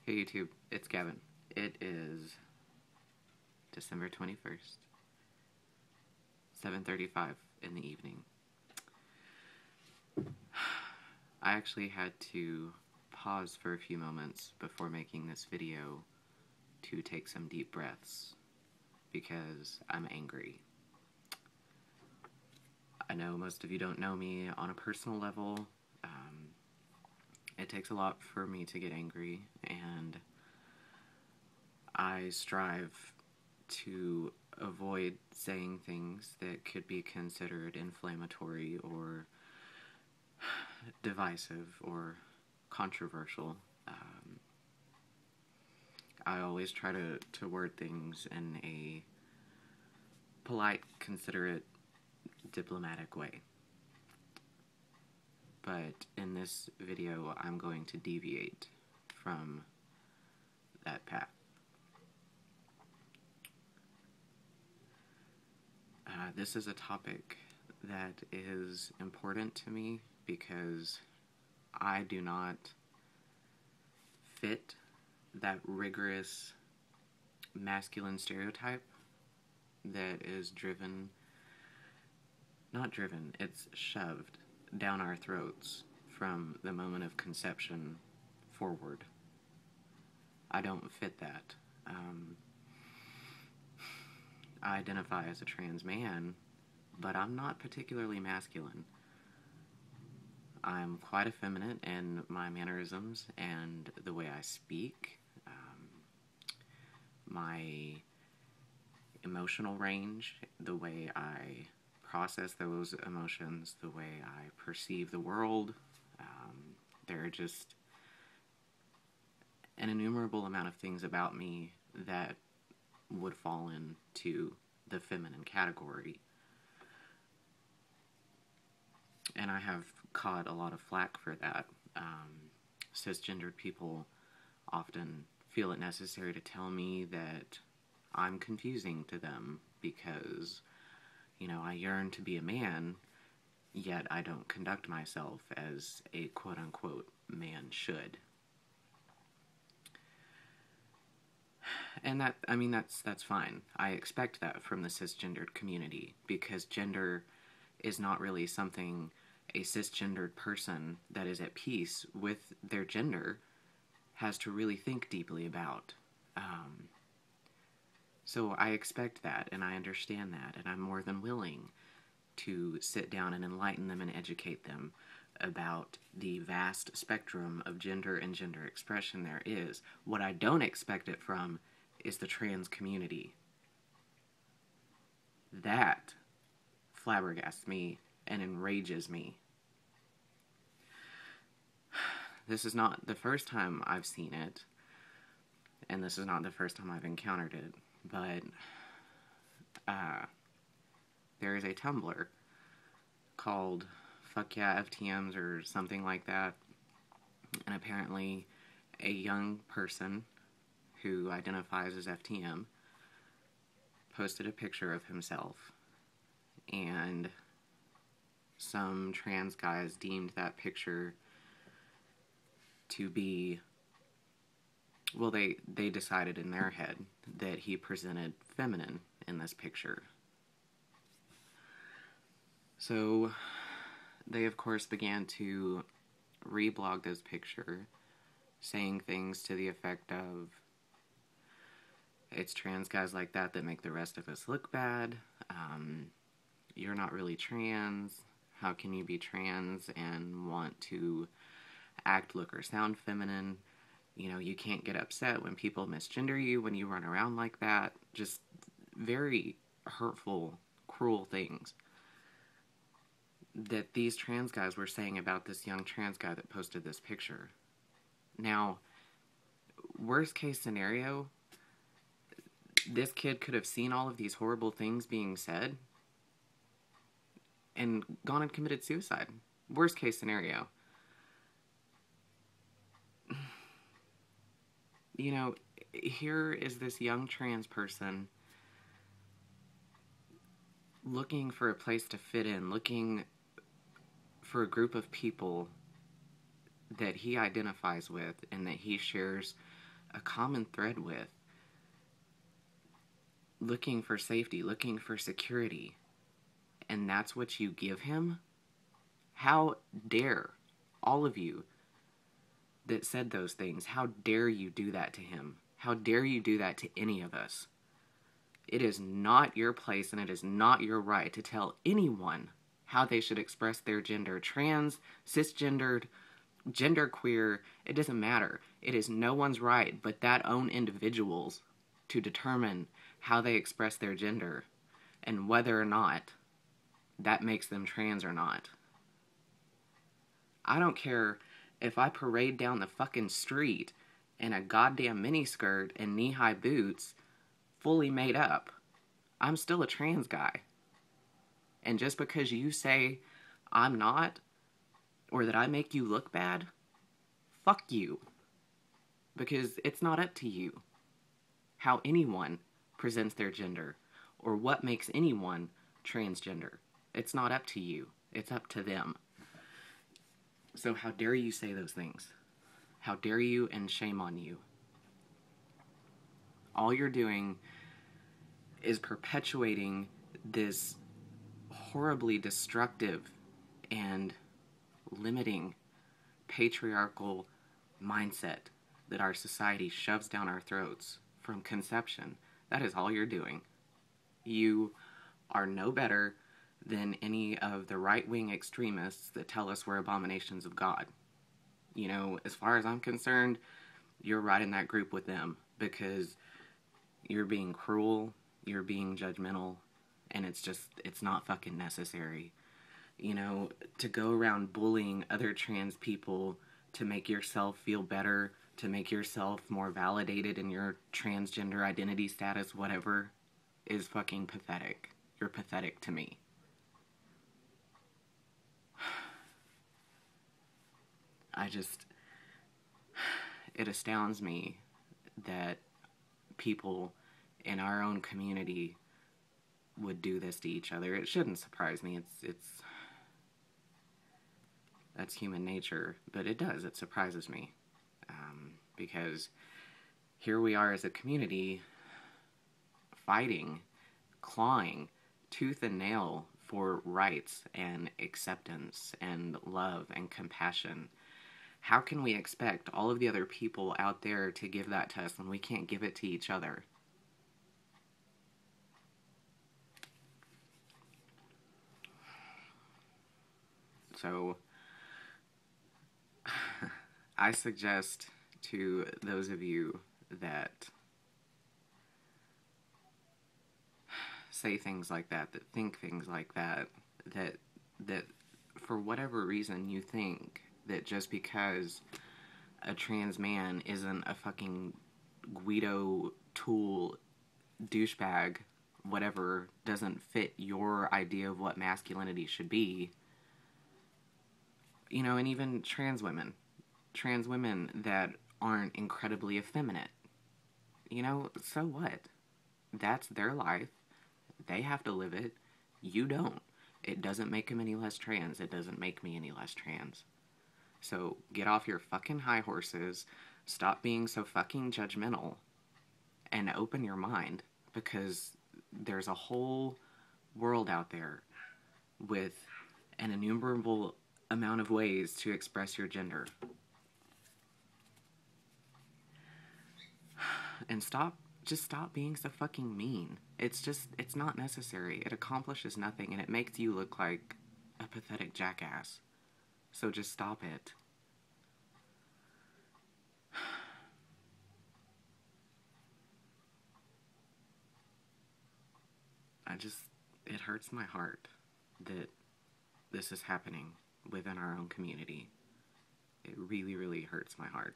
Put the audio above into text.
Hey YouTube, it's Gavin. It is December 21st, 7:35 in the evening. I actually had to pause for a few moments before making this video to take some deep breaths because I'm angry. I know most of you don't know me on a personal level. It takes a lot for me to get angry, and I strive to avoid saying things that could be considered inflammatory or divisive or controversial. I always try to word things in a polite, considerate, diplomatic way. But in this video, I'm going to deviate from that path. This is a topic that is important to me because I do not fit that rigorous masculine stereotype that is it's shoved down our throats from the moment of conception forward. I don't fit that. I identify as a trans man, but I'm not particularly masculine. I'm quite effeminate in my mannerisms and the way I speak. My emotional range, the way I process those emotions, the way I perceive the world. There are just an innumerable amount of things about me that would fall into the feminine category. And I have caught a lot of flack for that. Cisgendered people often feel it necessary to tell me that I'm confusing to them because, I yearn to be a man, yet I don't conduct myself as a quote-unquote man should. And that's fine. I expect that from the cisgendered community because gender is not really something a cisgendered person that is at peace with their gender has to really think deeply about. So I expect that, and I understand that, and I'm more than willing to sit down and enlighten them and educate them about the vast spectrum of gender and gender expression there is. What I don't expect it from is the trans community. That flabbergasts me and enrages me. This is not the first time I've seen it, and this is not the first time I've encountered it, but there is a Tumblr called Fuck Yeah FTMs or something like that, and apparently a young person who identifies as FTM posted a picture of himself, and some trans guys deemed that picture to be, well, they decided in their head that he presented feminine in this picture. So they, of course, began to reblog this picture, saying things to the effect of, it's trans guys like that that make the rest of us look bad. You're not really trans. How can you be trans and want to act, look, or sound feminine? You can't get upset when people misgender you when you run around like that. Just very hurtful, cruel things that these trans guys were saying about this young trans guy that posted this picture. Now, worst case scenario, this kid could have seen all of these horrible things being said and gone and committed suicide. Worst case scenario. Here is this young trans person looking for a place to fit in, looking for a group of people that he identifies with and that he shares a common thread with, looking for safety, looking for security, and that's what you give him? How dare all of you that said those things, how dare you do that to him? How dare you do that to any of us? It is not your place and it is not your right to tell anyone how they should express their gender. Trans, cisgendered, genderqueer, it doesn't matter. It is no one's right but that own individuals to determine how they express their gender and whether or not that makes them trans or not. I don't care if I parade down the fucking street in a goddamn miniskirt and knee-high boots, fully made up. I'm still a trans guy. And just because you say I'm not, or that I make you look bad, fuck you. Because it's not up to you how anyone presents their gender, or what makes anyone transgender. It's not up to you. It's up to them. So how dare you say those things? How dare you, and shame on you. All you're doing is perpetuating this horribly destructive and limiting patriarchal mindset that our society shoves down our throats from conception. That is all you're doing. You are no better than any of the right-wing extremists that tell us we're abominations of God. You know, as far as I'm concerned, you're right in that group with them, because you're being cruel, you're being judgmental, and it's not fucking necessary. You know, to go around bullying other trans people to make yourself feel better, to make yourself more validated in your transgender identity status, whatever, is fucking pathetic. You're pathetic to me. It astounds me that people in our own community would do this to each other. It shouldn't surprise me. That's human nature, but it does. It surprises me. Because here we are as a community fighting, clawing, tooth and nail for rights and acceptance and love and compassion. How can we expect all of the other people out there to give that to us when we can't give it to each other? So, I suggest to those of you that say things like that think things like that for whatever reason you think that just because a trans man isn't a fucking Guido tool douchebag, whatever, doesn't fit your idea of what masculinity should be. You know, and even trans women that aren't incredibly effeminate. You know, so what? That's their life. They have to live it. You don't. It doesn't make them any less trans. It doesn't make me any less trans. So get off your fucking high horses, stop being so fucking judgmental, and open your mind, because there's a whole world out there with an innumerable amount of ways to express your gender. And stop being so fucking mean. It's not necessary. It accomplishes nothing, and it makes you look like a pathetic jackass. So just stop it. It hurts my heart that this is happening within our own community. It really, really hurts my heart.